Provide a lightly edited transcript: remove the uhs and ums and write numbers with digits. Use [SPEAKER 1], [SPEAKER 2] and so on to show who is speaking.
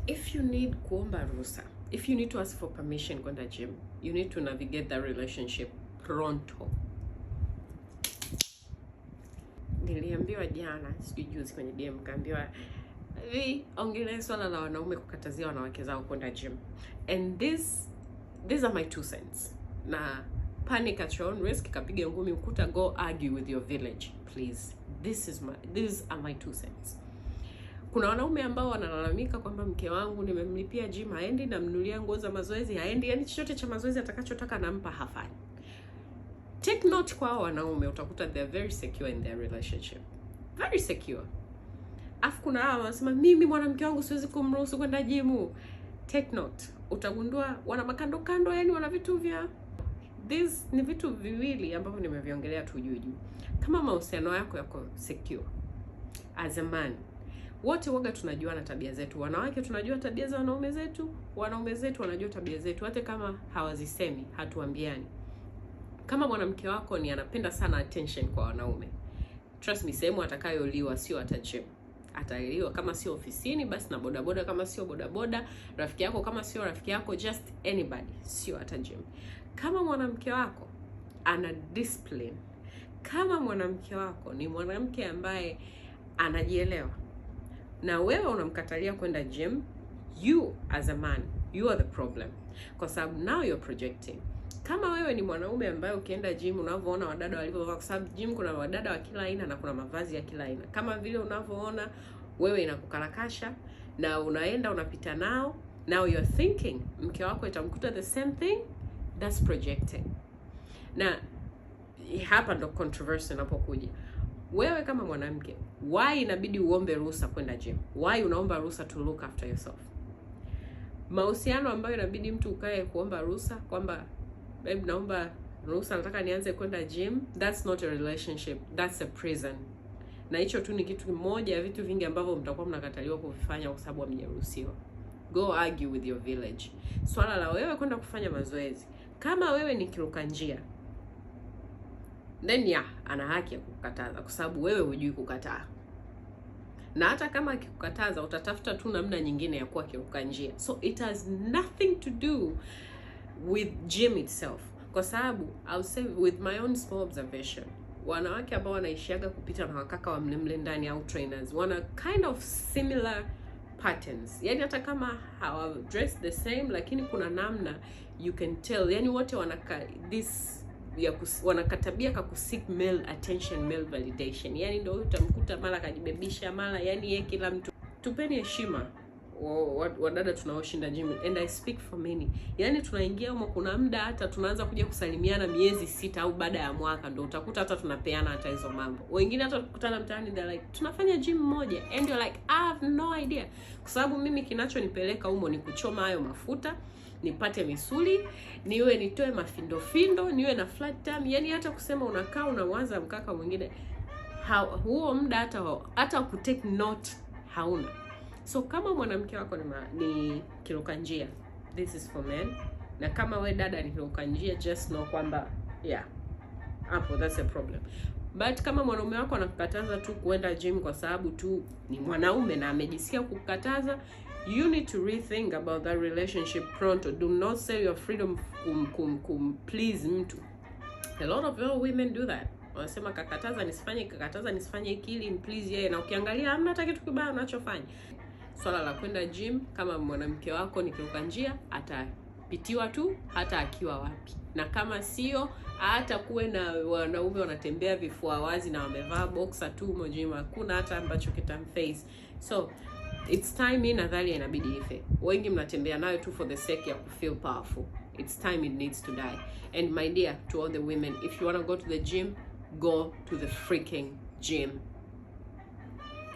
[SPEAKER 1] if you need kuomba ruhusa, if you need to ask for permission kwenda gym, you need to navigate that relationship pronto. Niliambiwa jana, sijui juzi kwenye DM, kaambiwa ongelea swala la wanaume kukatazia wanawake zao kwenda gym. And these are my 2 cents. Na panic at your own risk, kapiga ngumi ukuta, go argue with your village, please. These are my 2 cents. Kuna wanaume ambao wanalalamika kwamba mke wangu nimemlipia gym haendi, namnunulia nguo za mazoezi haendi, yani chochote cha mazoezi atakachotaka nampa hafanyi. Take note kwa wanaume, utakuta they are very secure in their relationship. Very secure. Afu kuna hawa wanasema mimi mwanamke wangu siwezi kumruhusu kwenda gym. Take note. Utagundua wana makando kando, yani wana vitu vya ni vitu viwili ambavyo nimeviongelea tu juu. Kama mahusiano yako yako secure, as a man, wote waga tunajua na tabia zetu. Wanawake tunajua tabia za wanaume zetu, wanaume zetu wanajua tabia zetu, hata kama hawazisemi, hatuambiani. Kama mwanamke wako ni anapenda sana attention kwa wanaume, trust me, sehemu atakayoliwa sio hata gym. Ataliwa kama sio ofisini, basi na bodaboda, kama sio bodaboda, rafiki yako kama sio rafiki yako, just anybody, sio hata gym. Kama mwanamke wako ana discipline, kama mwanamke wako ni mwanamke ambaye anajielewa, na wewe unamkatalia kwenda gym, you as a man, you are the problem. Kwa sababu now you're projecting. Kama wewe ni mwanaume ambaye ukienda gym unavyoona wadada walivyovaa, kwa sababu gym kuna wadada wa kila aina na kuna mavazi ya kila aina. Kama vile unavyoona wewe inakukarakasha na unaenda unapita nao, now you're thinking mke wako itamkuta the same thing, that's projecting. Na hapa ndo controversy inapokuja. Wewe kama mwanamke, why inabidi uombe ruhusa kwenda gym? Why unaomba ruhusa to look after yourself? Mahusiano ambayo inabidi mtu ukae kuomba ruhusa kwamba babe naomba ruhusa nataka nianze kwenda gym, that's not a relationship, that's a prison. Na hicho tu ni kitu kimoja ya vitu vingi ambavyo mtakuwa mnakataliwa kuvifanya kwa sababu hamjaruhusiwa. Go argue with your village. Swala la wewe kwenda kufanya mazoezi, kama wewe ni kiruka njia, then ana haki ya kukataza kwa sababu wewe hujui kukataa. Na hata kama akikukataza utatafuta tu namna nyingine ya kuwa kiruka njia. So it has nothing to do with gym itself. Kwa sababu I'll say with my own small observation, wanawake ambao wanaishiaga kupita na wakaka wa mlemle ndani au trainers wana kind of similar patterns. Yani hata kama hawa dress the same, lakini kuna namna you can tell. Yani wote wanakatabia kakusik male attention, male validation. Yani ndio utamkuta mara kajibebisha mara, yani yeye kila mtu. Tupeni heshima wadada tunaoshinda gym, and I speak for many. Yani tunaingia huko, kuna muda hata tunaanza kuja kusalimiana miezi 6 au baada ya mwaka, ndio utakuta hata tunapeana hata hizo mambo. Wengine hata kukutana mtaani they're like tunafanya gym moja, and you're like I have no idea. Kwa sababu mimi kinachonipeleka humo ni kuchoma hayo mafuta, nipate misuli, niwe nitoe mafindo, niwe na flat tummy. Yani hata kusema unakaa unawaza mkaka mwingine, huo muda hata ku take note hauna. So kama mwanamke wako ni kiruka njia, this is for men. Na kama we dada ni kiruka njia, just know kwamba hapo that's a problem. But kama mwanaume wako anakukataza tu kuenda gym kwa sababu tu ni mwanaume na amejisikia kukataza, you need to rethink about that relationship pronto. Do not sell your freedom please mtu. A lot of women do that. Wanasema kakataza nisifanye kili please yeye, na ukiangalia hamna hata kitu kibaya unachofanya. Swala la kwenda gym, kama mwanamke wako ni kiruka njia, atapitiwa tu hata akiwa wapi. Na kama sio, hata kuwe na wanaume wanatembea vifua wazi na wamevaa boxer tu mojima, hakuna hata ambacho kitamface. So it's time nadhani inabidi ife. Wengi mnatembea nayo tu for the sake ya feel powerful. It's time it needs to die. And my dear, to all the women, if you want to go to the gym, go to the freaking gym.